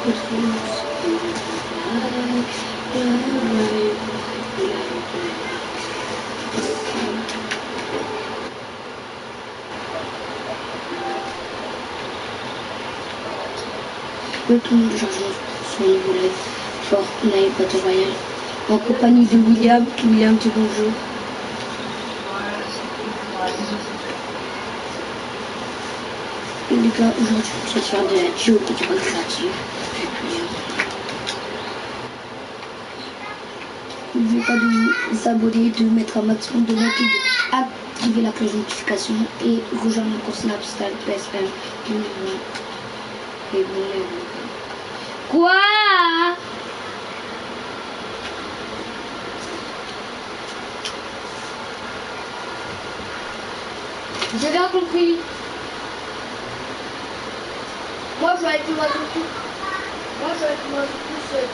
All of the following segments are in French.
Tout le monde change son niveau live. Fortnite Battle Royale. En compagnie de William. William, dis bonjour. Et les gars, aujourd'hui, je vais faire de la géométrie créative. N'oubliez pas de vous abonner, de mettre un maximum de likes, d'activer la cloche de notification et rejoindre mon compte Snapchat PSN. Et bon, quoi? J'ai bien compris. Moi, je vais avec moi tout. Moi, je vais avec moi tout seul.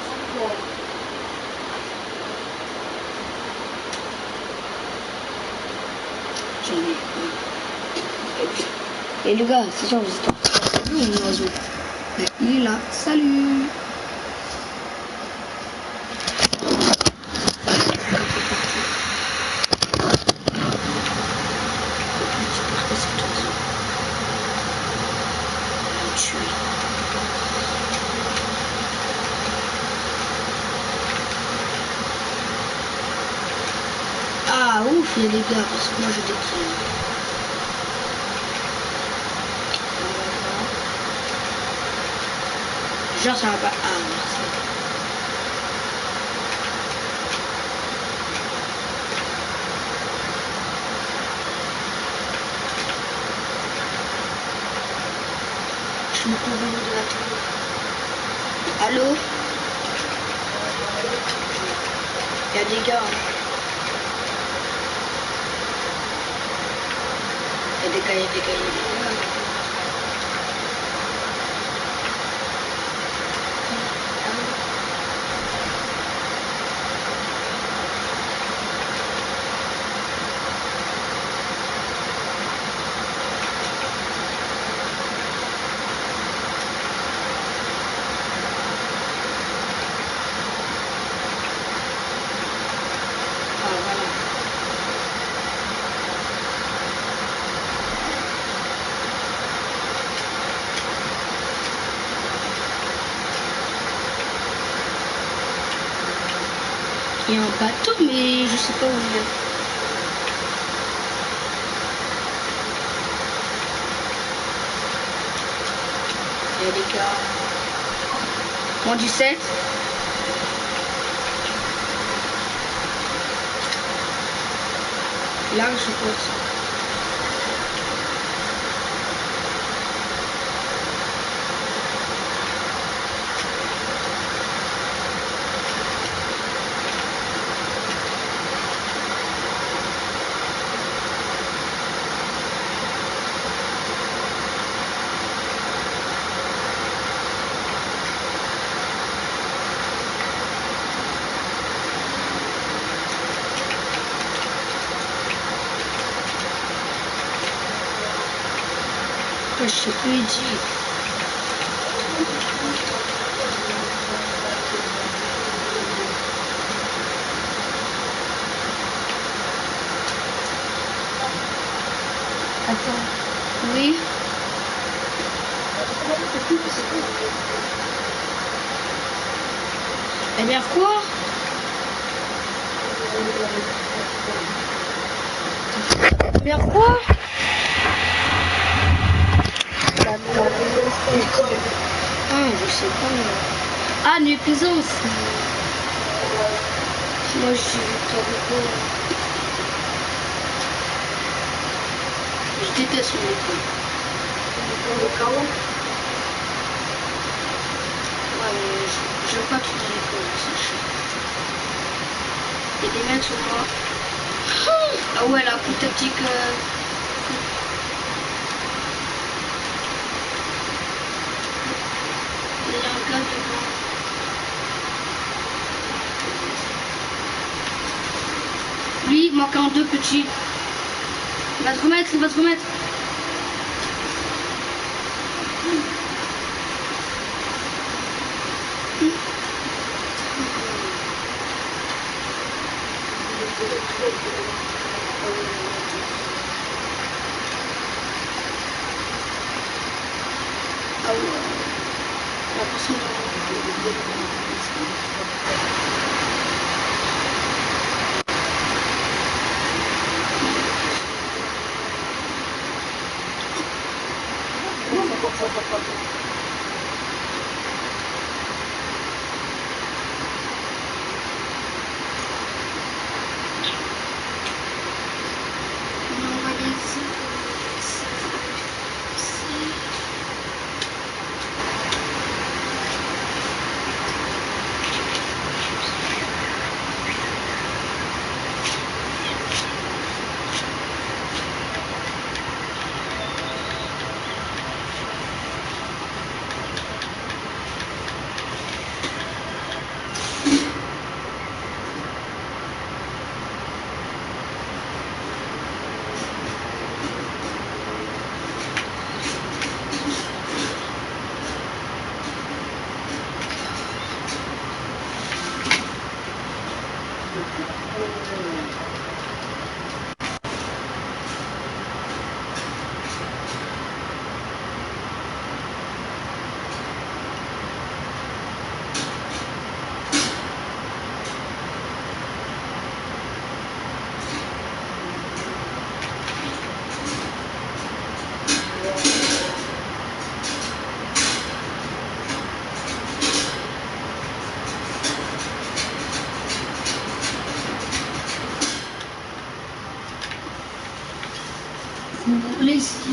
Et les gars, c'est sûr, vous êtes mon oiseau. Il est là. Salut. Ah ouf les gars, parce que moi je détruis. Genre ça va pas. Ah merci. Je me trouve au bout de la tour. Allô? Il y a des gars. Hein. Il y a des gars. Il y a un bateau, mais je sais pas où il est. Il y a des gars. Moins 17. Là, je suppose. Je sais plus dire. Attends. Oui. Eh bien quoi? Eh bien quoi? Ah, je sais pas. Ah, Nuit Plaisance. Moi, je suis Victor Hugo. Je déteste mon école. Ouais, mais je veux pas tout dans l'école, c'est chiant. Il y a des mecs sur moi. Ah ouais, la coup tactique. Il y a un gars devant. Lui, il manque un deux petits. Il va se remettre, personne lazy.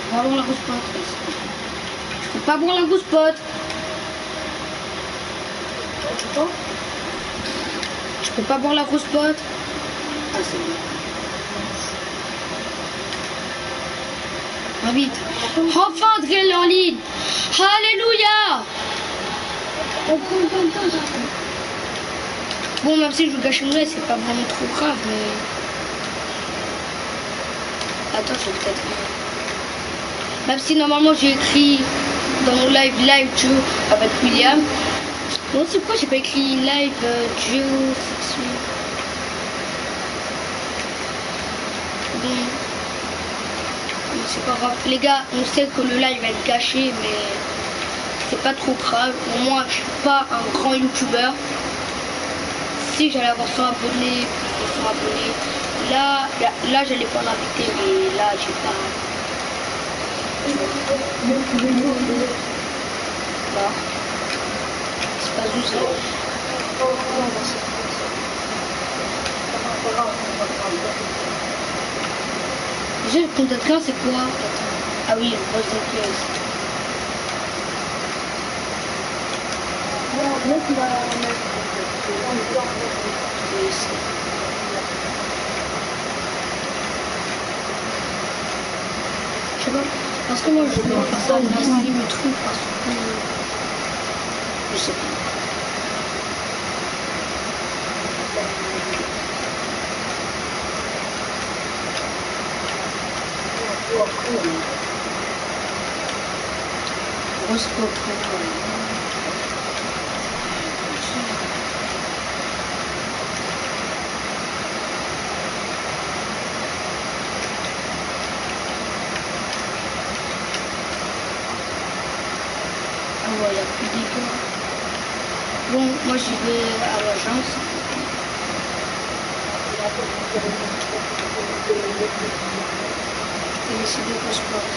On va boire la grosse pote. Je peux pas boire la grosse pote. Je peux pas boire la grosse pote. Ah, c'est bon. Ah, vite. Enfin, Adrien est en ligne. Alléluia. Bon, même si je veux gâcher mon lait, c'est pas vraiment trop grave, mais... Attends, je vais peut-être... Même si normalement j'ai écrit dans mon live Joe avec William. Bon, c'est pourquoi j'ai pas écrit live Joe. Bon. C'est pas grave. Les gars, on sait que le live va être gâché, mais c'est pas trop grave. Au moins, je suis pas un grand youtubeur. Si j'allais avoir 100 abonnés, là j'allais pas l'inviter, mais là j'ai pas. Là. C'est pas où ça. Déjà le compte d'Adrien c'est quoi? Ah oui, le poste de pièce. Je sais pas, parce que moi je vais faire ça, on a essayé le truc parce que je sais pas. Grosse Ah ouais, il n'y a plus de dégâts. Bon, moi j'y vais à l'agence. Et c'est de quoi je pense.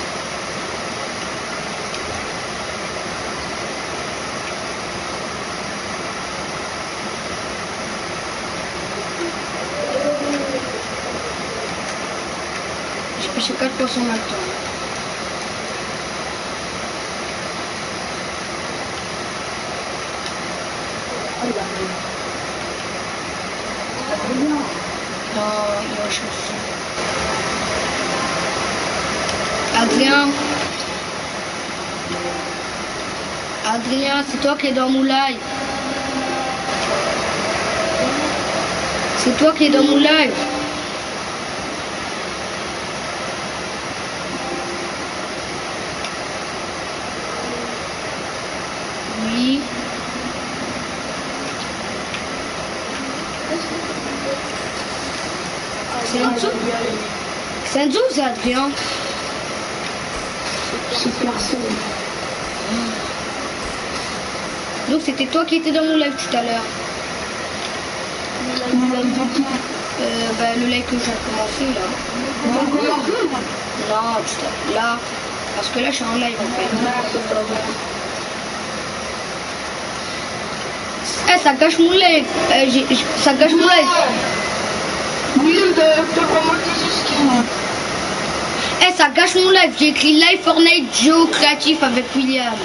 pêcher 4 poissons en même temps. Non, il va chercher. Adrien. Adrien, c'est toi qui es dans mon live. C'est toi qui es dans mon live. Oui. C'est Enzo. C'est Enzo ou c'est Adrien? C'est personne. Donc c'était toi qui étais dans mon live tout à l'heure. Le live que j'ai commencé là. Non, là. Parce que là je suis en live en fait. Eh, ça gâche mon live. Ça gâche mon live. Oui, t'as commenté ce skin. Eh, ça gâche mon live. J'ai écrit live Fortnite Géo créatif avec William.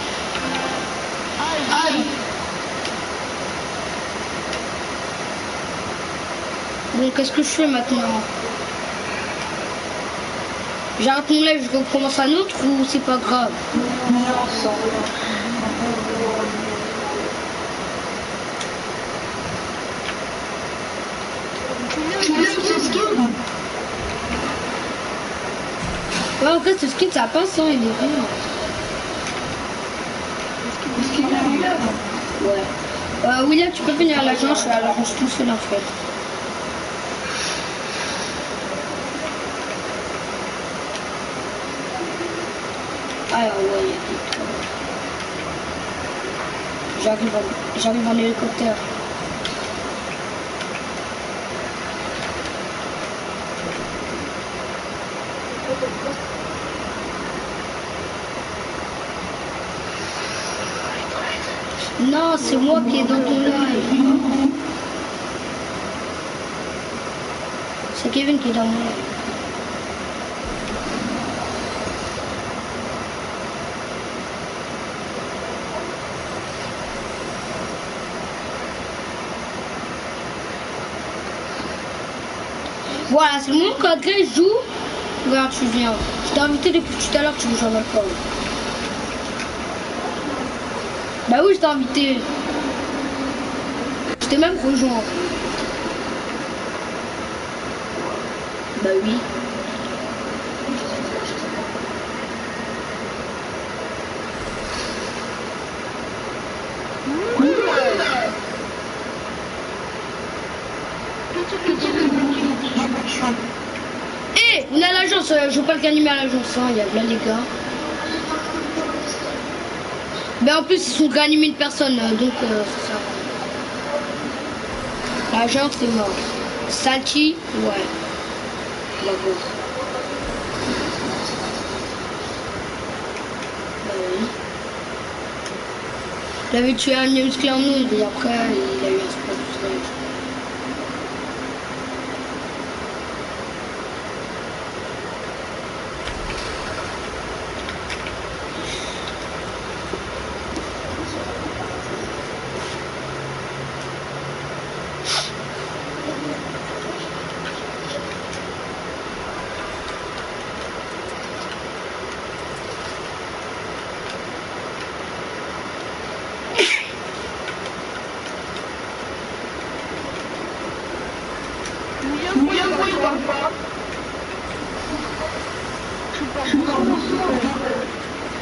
Bon, qu'est-ce que je fais maintenant? J'arrête mon live, je recommence un autre ou c'est pas grave? Ouais, en fait, ce skin ça passe, hein, il est rien. Ouais. William, tu peux venir à l'agence, je suis à l'agence tout seul en fait. Ah ouais, il y a des trucs. J'arrive en hélicoptère. Non, c'est moi qui est dans ton live. C'est Kevin qui est dans mon live. Voilà, c'est le moment quand Grey joue. Regarde, tu viens. Je t'ai invité depuis tout à l'heure, tu ne joues pas. Bah oui, je t'ai invité. Je t'ai même rejoint. Bah oui. Hé, on est à l'agence, je veux pas le gagner à l'agence, hein, il y a plein les gars. Mais en plus, ils sont réanimés une personne, donc c'est ça. L'agence est mort. Salty, ouais. D'accord. Bah oui. Il avait tué un muscle en nous, et après, il a eu un spot de strike.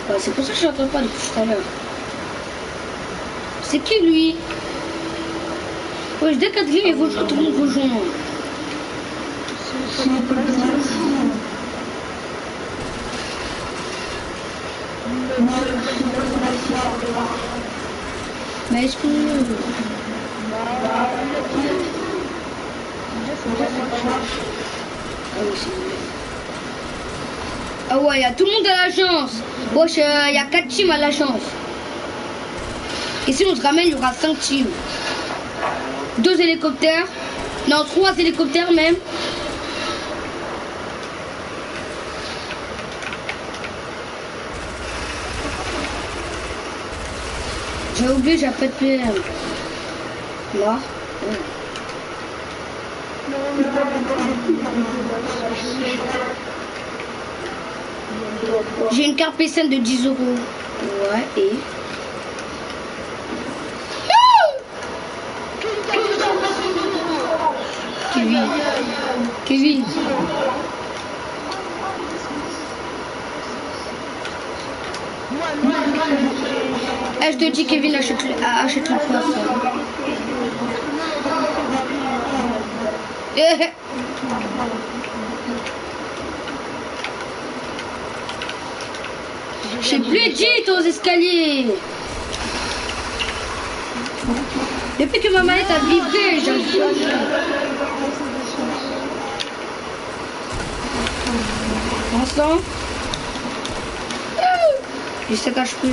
Ouais, c'est pour ça que je n'entends pas depuis tout à l'heure. C'est qui lui? Ouais, dès qu'Adrien il rejoint, tout le monde rejoint. Mais est-ce que... Ah ouais, il y a tout le monde à l'agence. Wesh, il y a 4 teams à l'agence. Et si on se ramène, il y aura 5 teams. 2 hélicoptères. Non, 3 hélicoptères même. J'ai oublié, j'ai pas de PM. Moi. J'ai une carte PSN de 10 euros. Ouais, et... Kevin. Kevin. Eh, je te dis, Kevin, achète le poisson. J'ai plus dit aux escaliers. Depuis que ma manette a vibré, j'arrive pas. Pour l'instant, j'ai 7 HP.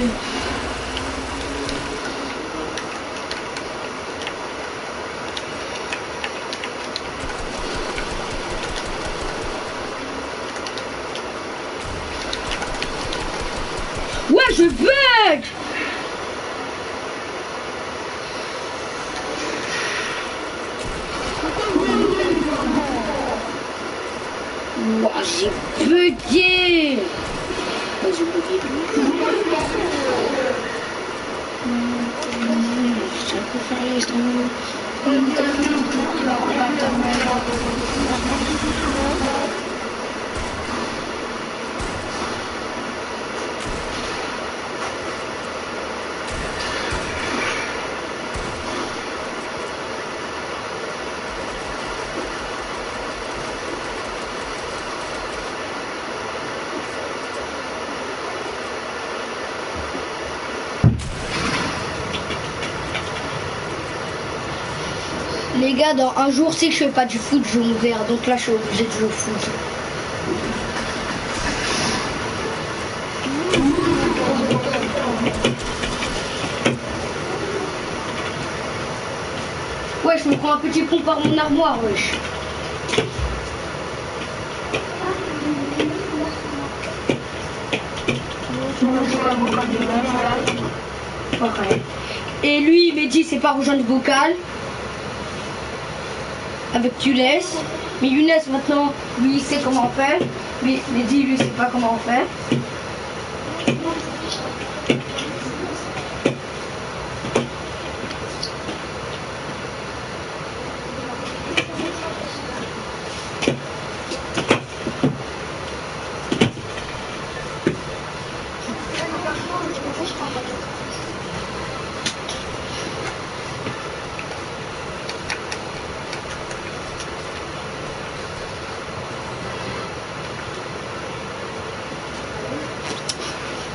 Ouais, je bug. Wow, j'ai bugué. Ouais, j'ai bugué. Les gars, dans un jour, si je fais pas du foot, je me verrai. Donc là, je suis obligé de jouer au foot. Ouais, je me prends un petit pont par mon armoire, wesh. Ouais. Et lui, il m'a dit, c'est pas rejoindre vocal. Avec Younes. Mais Younes, maintenant, lui, il sait comment on fait. Mais Mehdi, lui, il sait pas comment on fait.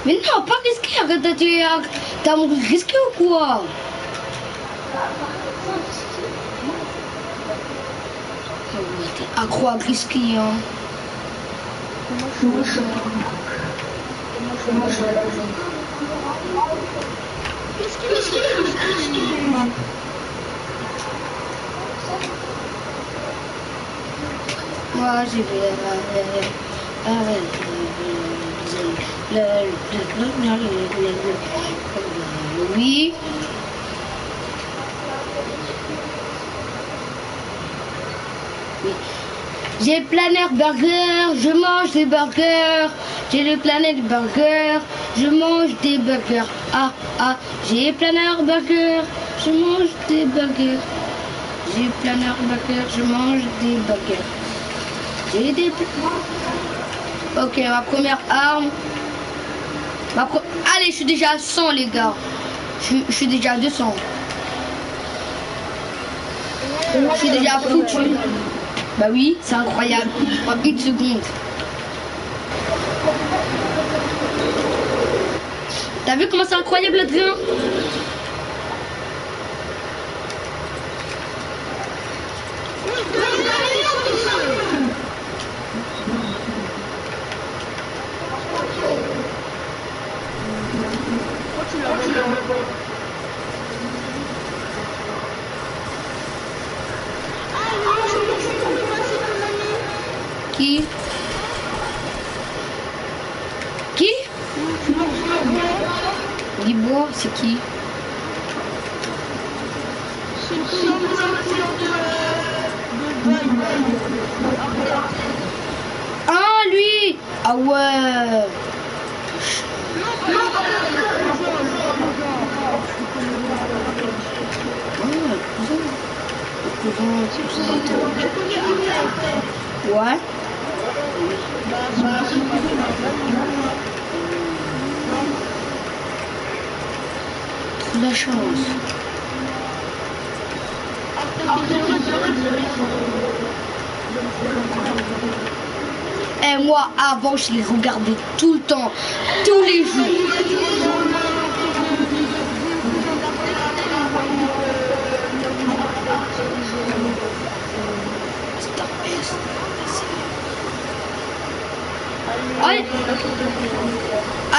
Mais non, pas risqué, arrête, t'as risqué ou quoi? T'es accro à risqué, hein. Moi, j'y vais. Oui. J'ai Planet Burger, je mange des burgers. J'ai le Planet Burger, je mange des burgers. Ah, ah, j'ai Planet Burger, je mange des burgers. J'ai Planet Burger, je mange des burgers. J'ai des... Ok, ma première arme. Allez, je suis déjà à 100, les gars. Je suis déjà à 200. Je suis déjà foutu. Bah oui, c'est incroyable. En une seconde. T'as vu comment c'est incroyable, Adrien? Qui? Qui? Libois, c'est qui? Ah, lui! Ah ouais! Ouais. Trop de la chance. Et moi, avant, je les regardais tout le temps, tous les jours. Allez,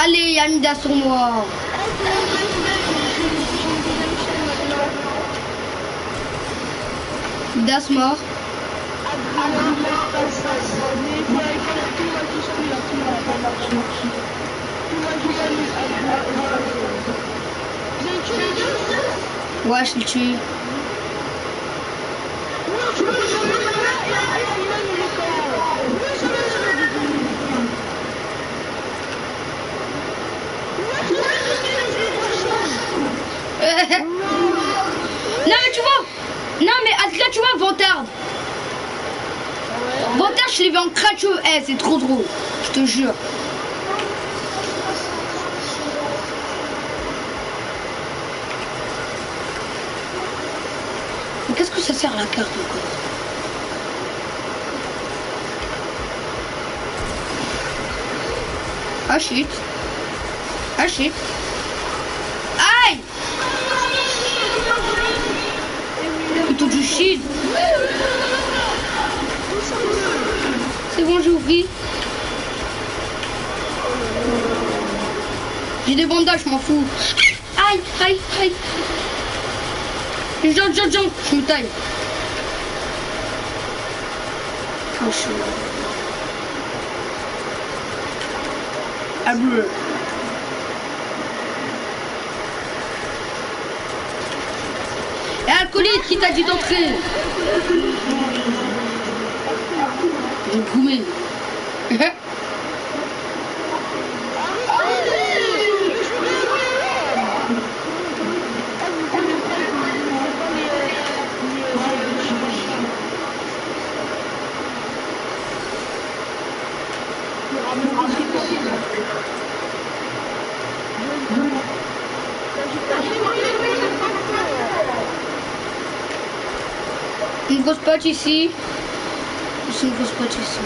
allez, Yamida sur moi. Das mort. Ouais, je le tue. Non mais tu vois, non mais là tu vois Vantard. Vantard je l'ai vu en crash. Eh c'est trop drôle, je te jure. Mais qu'est-ce que ça sert la carte encore? Ah shit. Ah shit. Aïe. Plutôt du shit. C'est bon, j'ai ouvert. J'ai des bandages, je m'en fous. Aïe, aïe, aïe. Jump, je me taille. Oh, je suis là. Ah bleu. Et alcoolique, qui t'a dit d'entrer? J'ai goumé. Une grosse pote ici. C'est une grosse pote ici.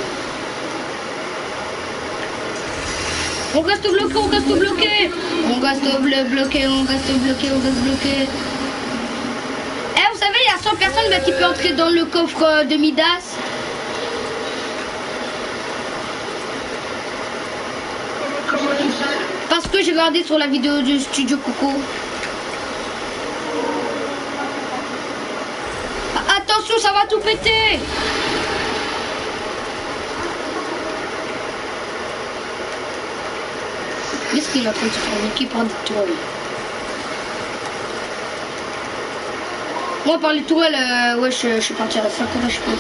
On reste bloqué, on reste bloqué. On reste bloqué, on reste bloqué, on reste bloqué. Eh, vous savez, il y a 100 personnes mais qui peuvent entrer dans le coffre de Midas. Parce que j'ai regardé sur la vidéo du studio Coco. Attention, ça va tout péter. Qu'est-ce qu'il est en train de se faire niquer par des tourelles? Moi, par les tourelles, ouais, je suis parti à la 5 heures, je peux.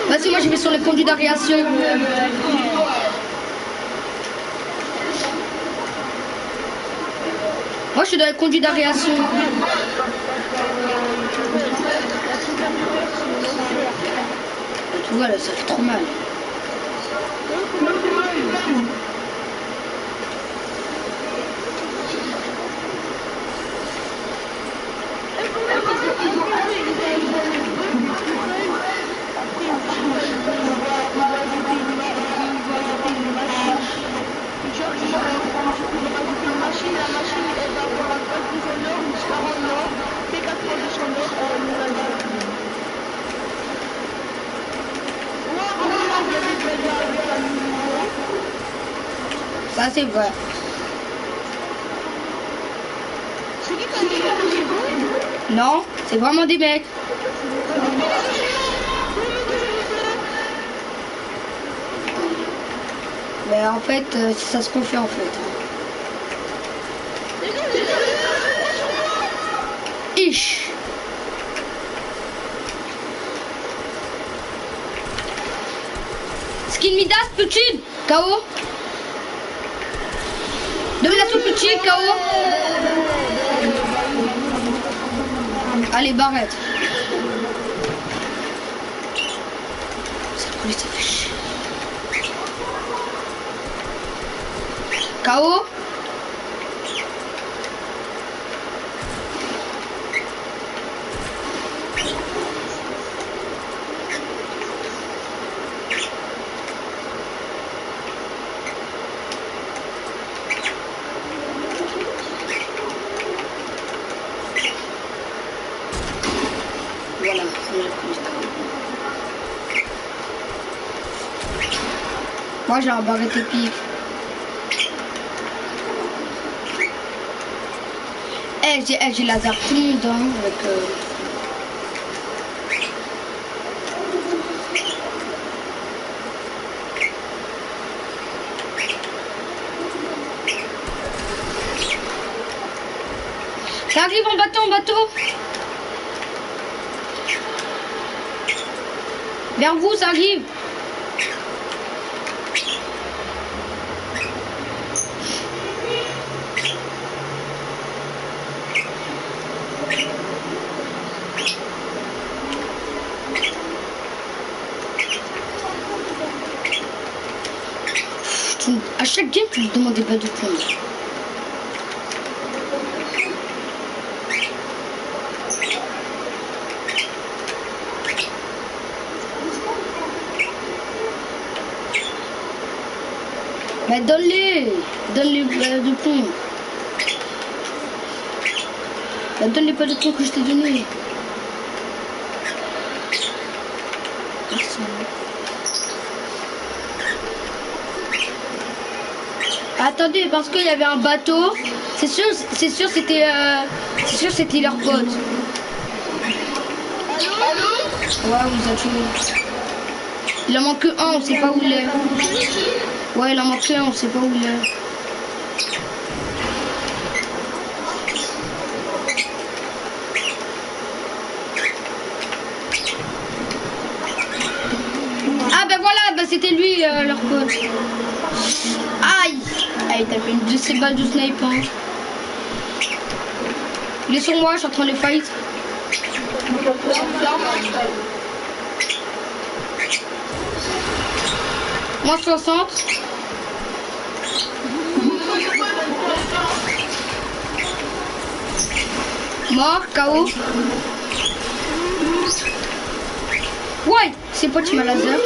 Vas-y, moi, je vais sur les conduits d'aération. Moi, je suis dans les conduits d'aération. Tu vois, là, ça fait trop mal. Ça c'est vrai. Non, c'est vraiment des mecs. Mais en fait, ça se confie en fait. fiche. Skin Midas, Putin, KO. Domination Putin, KO. Allez, Barrette. Ça fait chier. KO. Voilà, moi j'ai un Barrette épique. J'ai laser tout le monde hein, avec Ça arrive en bateau. Vers vous, ça arrive. À chaque game, tu me demandes des balles de plomb. Bah donne-les balles de plomb. Bah donne les balles de plomb que je t'ai donné. Attendez, parce qu'il y avait un bateau. C'est sûr c'était leur pote. Ouais, on nous a tué. Il en manque un, on sait pas où il est. Ouais, il en manque un, on sait pas où il est. Ah ben voilà, ben c'était lui leur pote. Aïe. Aïe, t'as fait une de ces balles de snipe hein. Laissons-moi, je suis en train de fight. Moins 60. Mort, KO. Ouais, c'est pas tu m'as laser.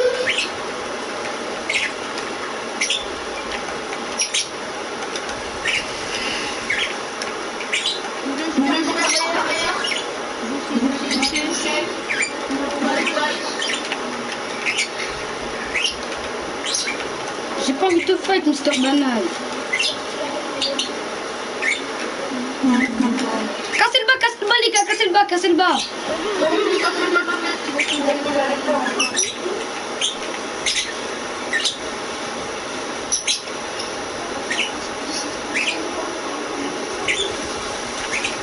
J'ai pas envie de te fight, Mister Banal. Cassez le bas, les gars, cassez le bas.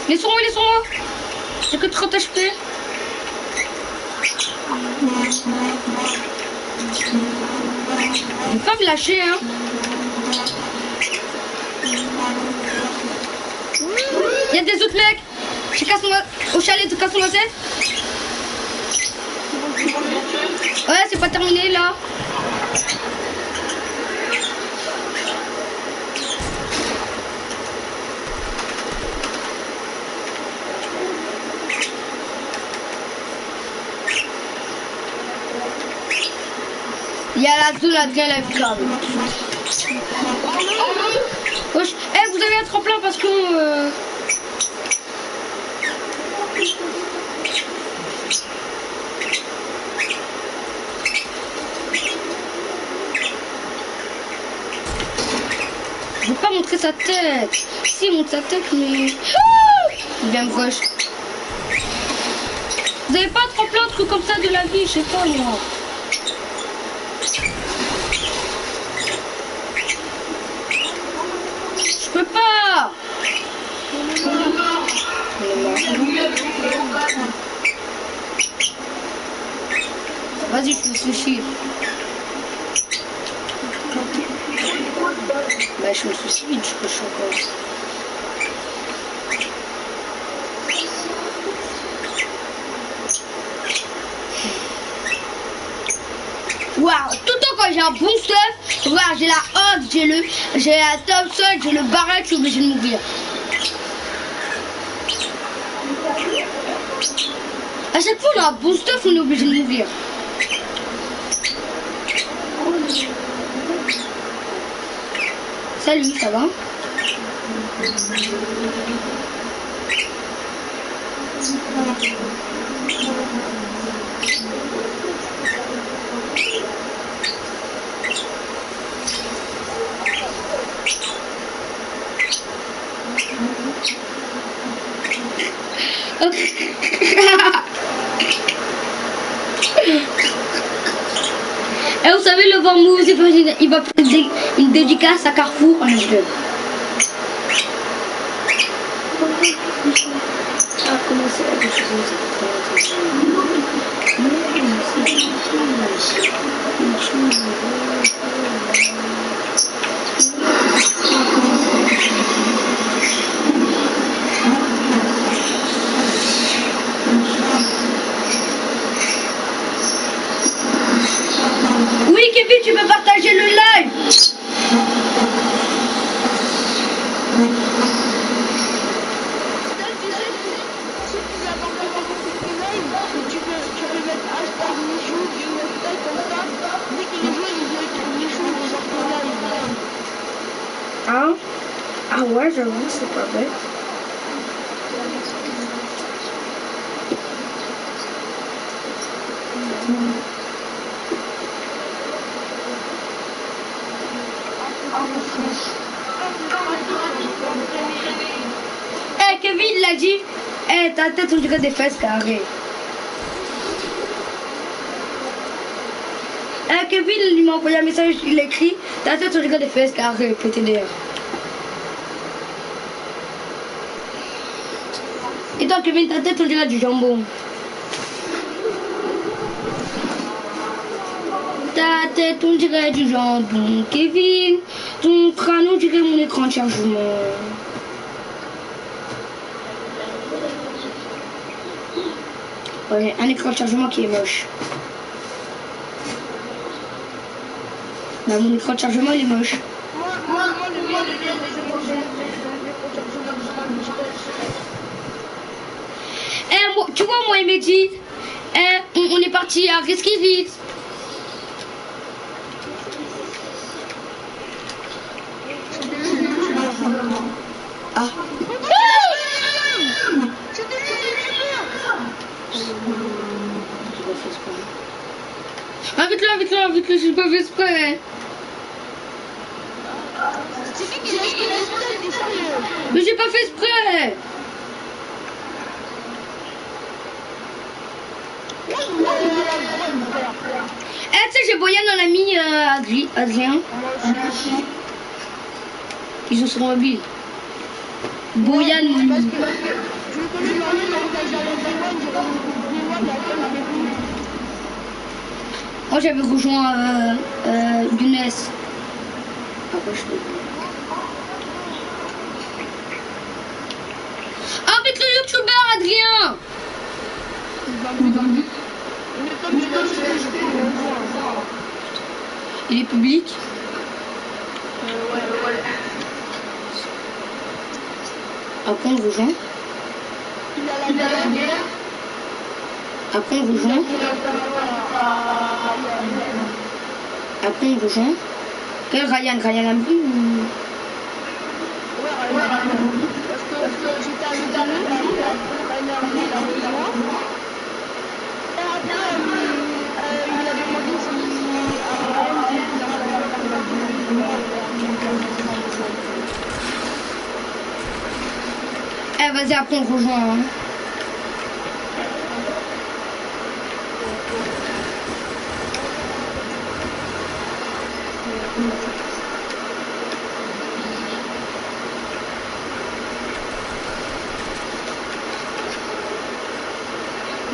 Laissons-moi. J'ai que 30 HP. Il faut pas me lâcher, hein. Il y a des autres mecs. Au chalet de casse-moi tête. Ouais, c'est pas terminé là. Il y a la zone Adrien LFK. Wesh, vous avez un tremplin parce que... Je veux pas montrer sa tête. Si, il montre sa tête, mais... Il vient me rush. Vous avez pas un tremplin, un truc comme ça de la vie, je sais pas moi. Je peux pas. suicide. Bah je me suicide, je suis encore. Waouh, tout le temps quand j'ai un bon stuff, regarde, j'ai la Hawk, j'ai la Thompson, j'ai le Barrett, je suis obligé de mourir. À chaque fois on a un bon stuff, on est obligé de mourir. Salut, ça va? Et vous savez, le vent mousse, il va faire une dédicace à Carrefour en jeu. Ah, comment c'est la chose. Oui, Kevin, tu peux partager le live. Hein? Ah ouais, j'avoue, c'est pas bête. Eh, Kevin, il a dit, eh, ta tête, on dirait des fesses carrées. Eh, Kevin, il m'a envoyé un message, il écrit, ta tête, on dirait des fesses carrées, PTDR. Et toi, Kevin, ta tête, on dirait du jambon. Ta tête, on dirait du jambon. Kevin, ton crâne, on dirait mon écran de chargement. Ouais, un écran de chargement qui est moche. Bah, mon écran de chargement, il est moche. Eh, moi, tu vois, moi, il m'a dit, eh, on est parti à Resquivit. Ah. Avec le, j'ai pas fait exprès. Mais j'ai pas fait exprès. Eh, tu sais, j'ai Boyan dans l'ami Adrien. Ils sont sur mobile. Boyan, mon. Moi j'avais rejoint Younes. Après, avec le youtubeur Adrien. Il est public. Après on rejoint. Après on rejoint. Après on rejoint. Quel Ryan a vu ou... Parce que j'étais avec Ryan a rejoint. Et après il a demandé si... Eh vas-y, après on rejoint. Hein.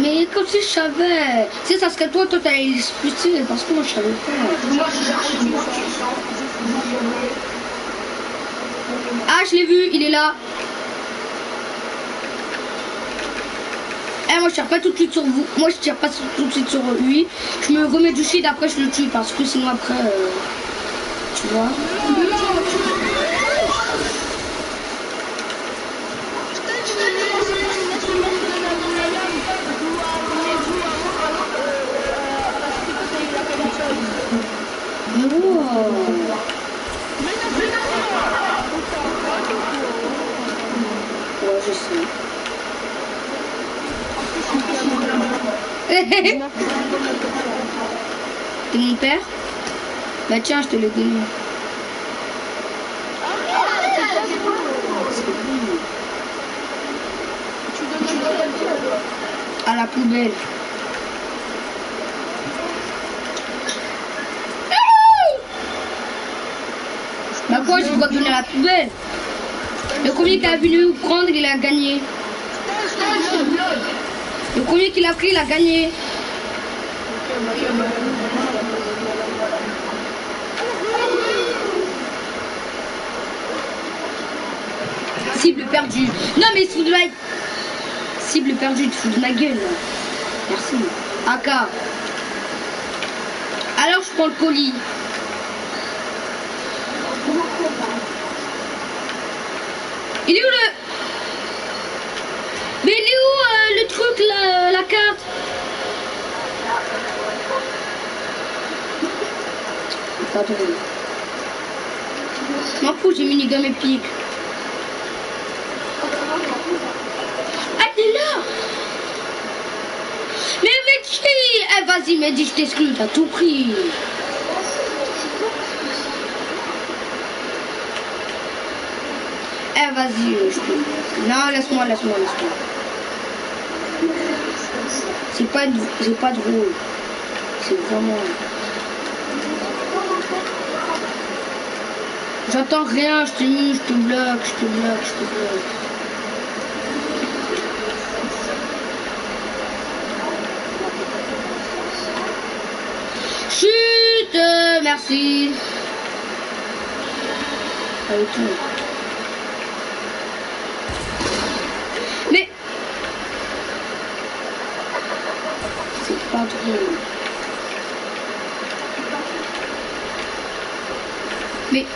Mais Mais comme si je savais. Tu sais, ça serait toi t'allais l'expulser parce que moi je savais pas. Moi, je cherche une question. Ah, je l'ai vu, il est là. Eh, moi je tire pas tout de suite sur vous. Moi je tire pas tout de suite sur lui. Je me remets du shit, après je le tue parce que sinon après. Tu vois. Ouais, je sais. T'es mon père? Bah tiens, je te l'ai donné. À la poubelle. Bah quoi, je dois donner à la poubelle? Le premier qui a vu le prendre, il a gagné. Le premier qui l'a pris, il a gagné. Cible perdue. Non mais il se fout de ma... Cible perdue, tu fous de ma gueule. Merci. AK. Alors je prends le colis. Il est où le... Mais il est où le truc, la carte? Pas drôle. M'en fous, j'ai minigun et pique. Ah, t'es là? Mais Mehdi! Eh, vas-y, Mehdi, je t'exclus, t'as tout pris. Eh, vas-y, je te... Non, laisse-moi. C'est pas drôle. C'est vraiment... J'entends rien, je te mue, je te bloque. Chut, merci. Allez, tout. Mais... C'est pas drôle. Mais...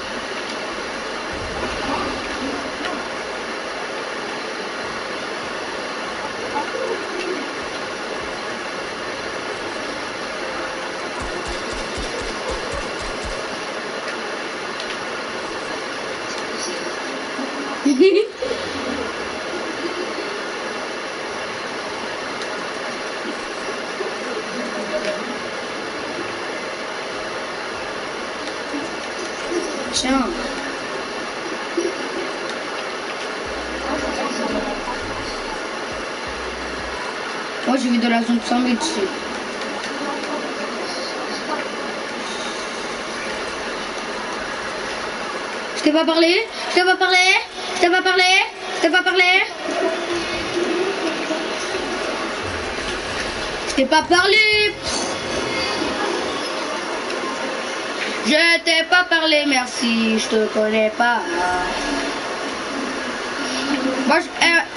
Tiens. Moi je vais dans la zone 100 000 dessus. Je t'ai pas parlé? Je t'ai pas parlé? Je t'ai pas parlé, merci, je te connais pas. Moi,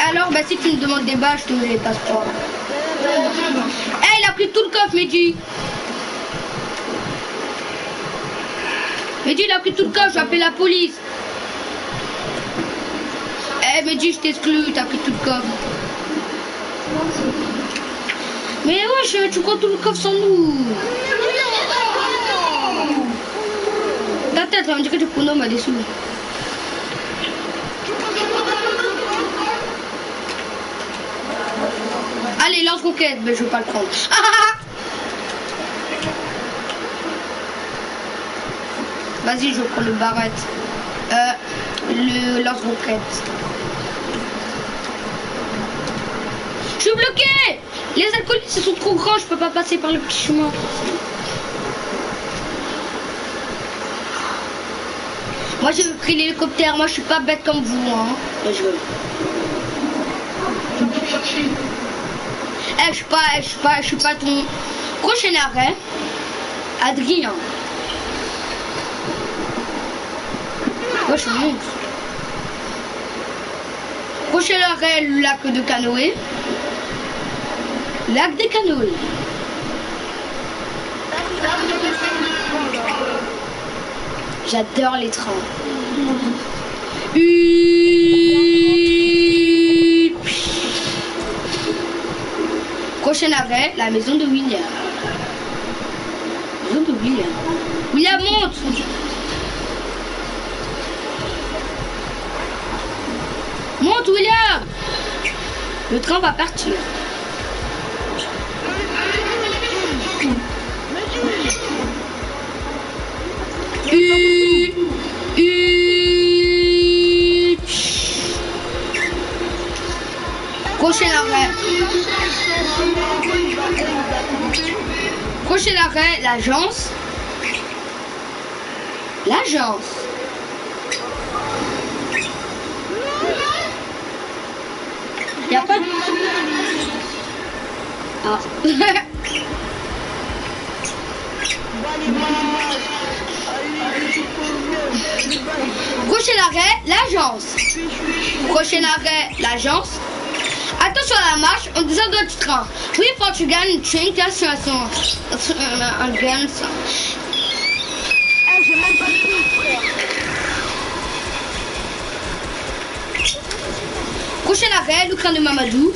alors, bah, si tu me demandes des balles, je te les passe pas. Il a pris tout le coffre, Mehdi. Mehdi, il a pris tout le coffre, je vais appeler la police. Mehdi, je t'exclus, t'as pris tout le coffre. Mais ouais, tu prends tout le coffre sans nous. Ta tête, on dirait que tu prends à des sous. Allez, lance-roquette, mais je veux pas le prendre. Vas-y, je prends le barrette. Le lance-roquette. Je suis bloqué. Les alcooliques, ils sont trop grands, je peux pas passer par le petit chemin. Moi j'ai pris l'hélicoptère, moi je suis pas bête comme vous, hein. je suis pas ton prochain arrêt. Adrien. Ouais, je monte. Prochain arrêt, le lac de Canoë. Lac des Canoës. J'adore les trains. Prochain arrêt, la maison de William. Maison de William. William, monte. Monte, William. Le train va partir. Prochain arrêt. Prochain arrêt, l'agence. L'agence. Il n'y a pas de... Ah. Prochain arrêt, l'agence. Prochain arrêt, l'agence. Attention à la marche, on descend du train. Oui, Portugal, une train qui a sur un gun. J'ai même pas de prise, frère. Prochain arrêt, le train de Mamadou.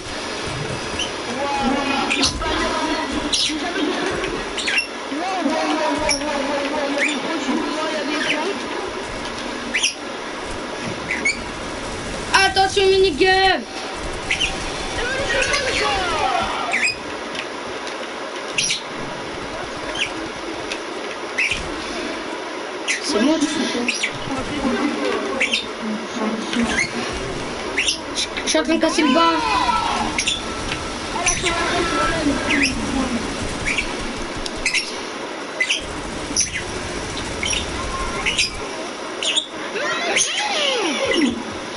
Attention, minigame. C'est moi, je suis en train de casser le bas.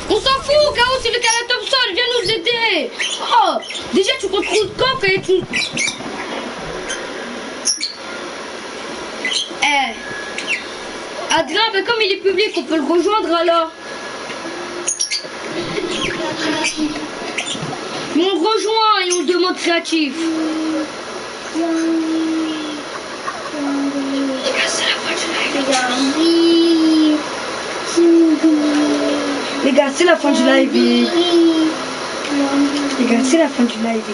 On s'en fout, K.O. c'est le Canada Thompson, viens nous aider. Oh, déjà tu contrôles le coffre et tu... Adrien, mais comme il est public, on peut le rejoindre alors. Mais on le rejoint et on le demande créatif. Les gars, c'est la fin du live. Les gars, c'est la fin du live.